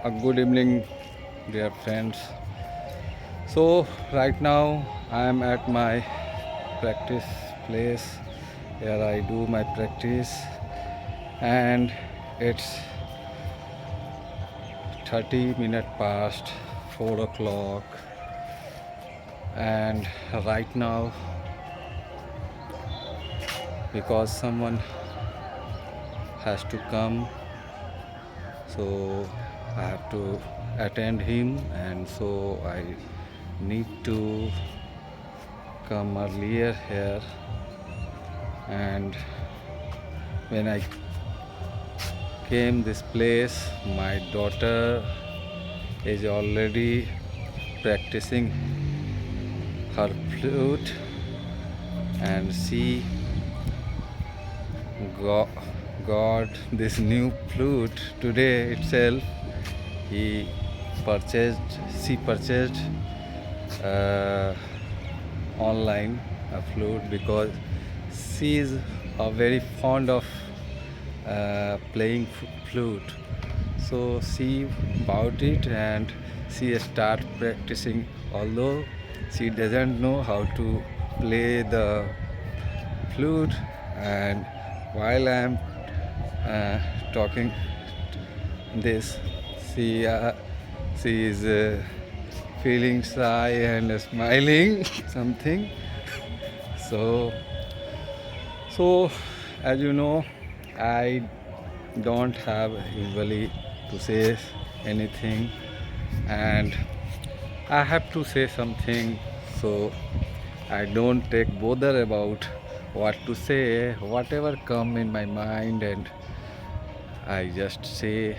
A good evening, dear friends. So, right now I am at my practice place where I do my practice, and it's 30 minutes past 4 o'clock. And right now, because someone has to come, so I have to attend him, and so I need to come earlier here. And when I came this place, my daughter is already practicing her flute, and she got this new flute today itself. He she purchased uh, online a flute because she is very fond of playing flute. So she bought it and she start practicing, although she doesn't know how to play the flute. And while I am talking this, she is feeling shy and smiling something. So as you know, I don't have usually to say anything, and I have to say something. So I don't take bother about what to say, whatever come in my mind, and I just say.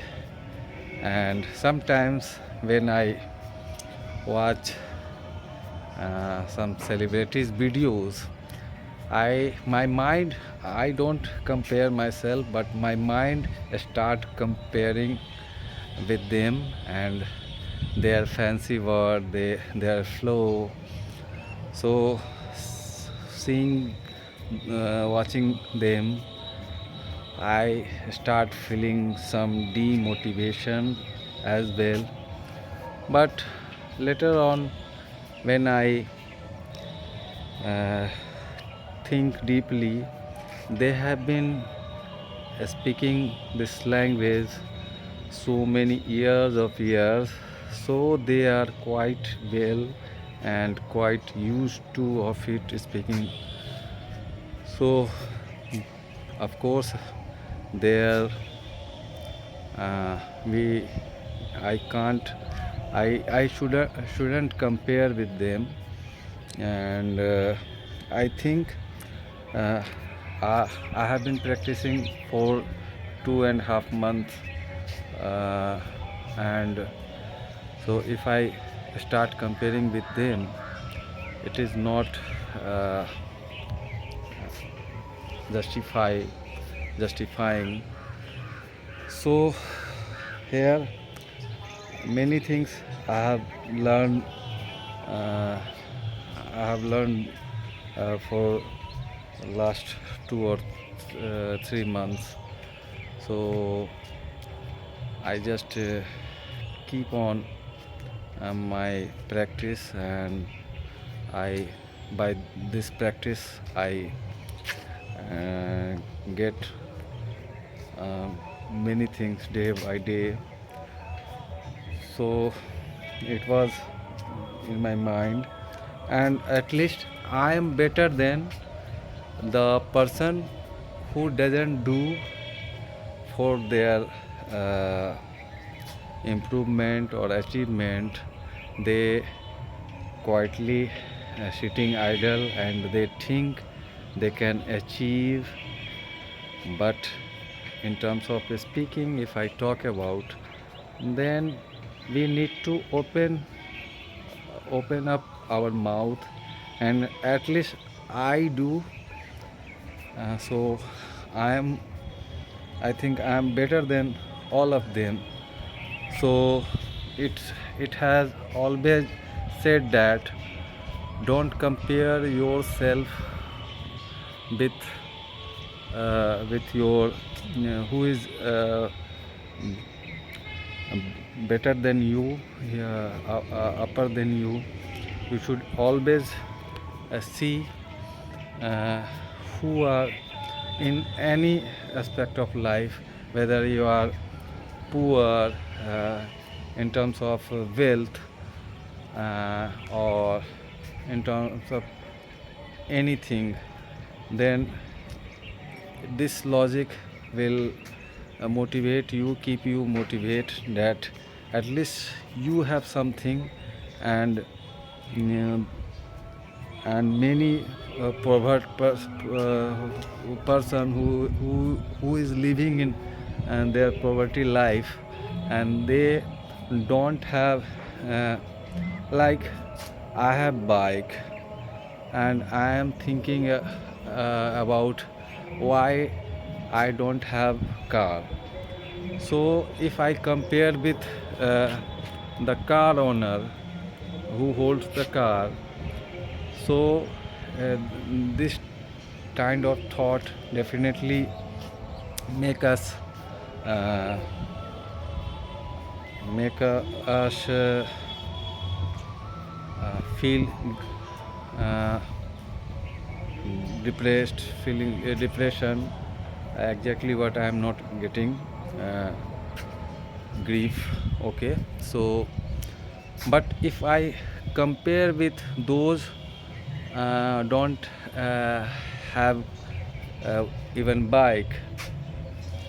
And sometimes when I watch some celebrities videos, my mind, I don't compare myself, but my mind start comparing with them and their fancy word, their flow. So seeing watching them, I start feeling some demotivation as well. But later on, when I uh, think deeply, they have been speaking this language so many years, so they are quite well and quite used to of it speaking. So of course there we I can't I shouldn't compare with them. And I think uh, I have been practicing for 2.5 months, uh, and so if I start comparing with them, it is not uh, justify justifying. So here many things I have learned. Uh, I have learned for last 2 or 3 months. So I just keep on my practice, and I by this practice I get many things day by day. So it was in my mind, and at least I am better than the person who doesn't do for their uh, improvement or achievement. They quietly sitting idle and they think they can achieve. But in terms of speaking, if I talk about, then we need to open up our mouth, and at least I do. So I think I am better than all of them. So it has always said that don't compare yourself with with your who is better than you, upper than you. You should always see uh, who are in any aspect of life, whether you are poor in terms of wealth or in terms of anything, then this logic will motivate you, keep you motivate that at least you have something. And and many person who is living in their poverty life, and they don't have like I have bike, and I am thinking about why I don't have car. So if I compare with the car owner who holds the car, so uh, this kind of thought definitely make us uh, us feel uh, depressed, feeling depression, exactly what I am not getting, grief. Okay, so but if I compare with those don't have even bike,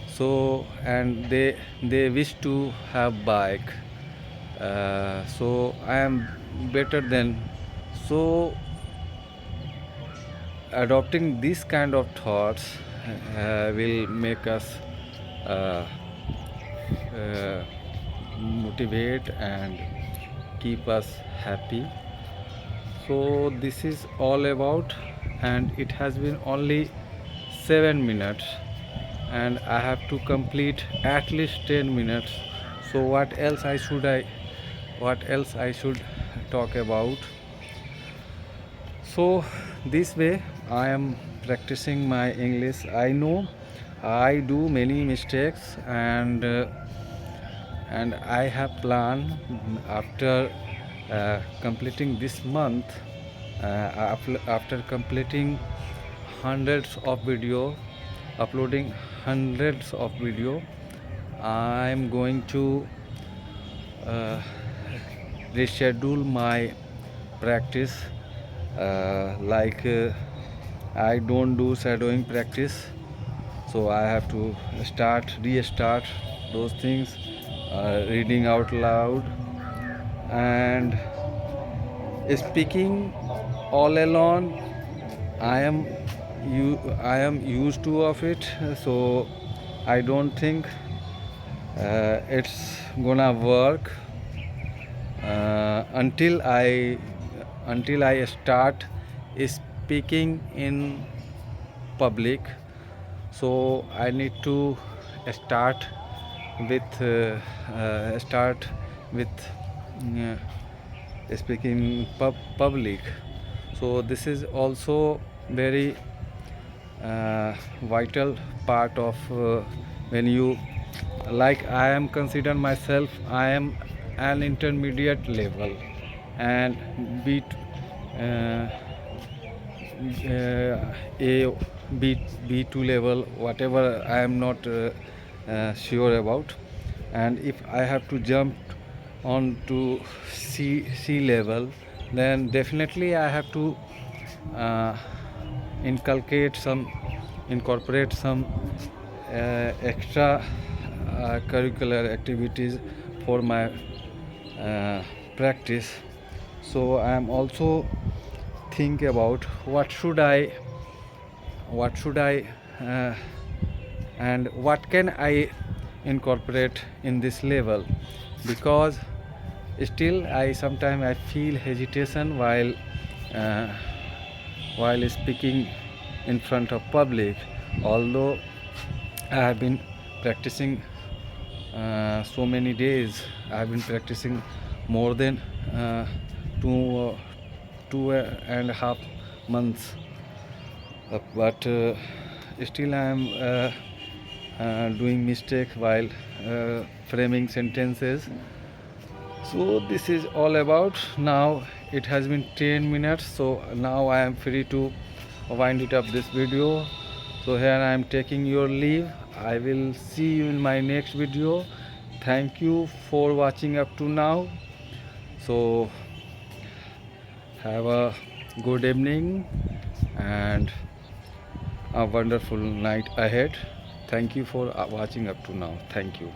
so and they wish to have bike, so I am better than. So adopting this kind of thoughts will make us uh, uh, motivate and keep us happy. So this is all about, and it has been only 7 minutes, and I have to complete at least 10 minutes. So what else I should talk about? So this way I am practicing my English. I know I do many mistakes, and I have planned after completing this month, after completing hundreds of video, uploading hundreds of video, I am going to uh, reschedule my practice. I don't do shadowing practice, so I have to restart those things, reading out loud and speaking all alone. I am used to of it, so I don't think it's gonna work until I start speaking in public. So I need to start start with speaking public. So this is also very vital part of when you, like I am consider myself I am an intermediate level, and be uh, a B2 level, whatever I am not sure about. And if I have to jump on to C level, then definitely I have to uh, incorporate some extra curricular activities for my practice. So I am also think about what should I and what can I incorporate in this level, because still I sometimes I feel hesitation uh, while speaking in front of public, although I have been practicing so many days. I have been practicing more than two 2.5 months, but still I am doing mistake while framing sentences. So this is all about. Now it has been 10 minutes, so now I am free to wind it up this video. So here I am taking your leave. I will see you in my next video. Thank you for watching up to now. So have a good evening and a wonderful night ahead. Thank you for watching up to now. Thank you.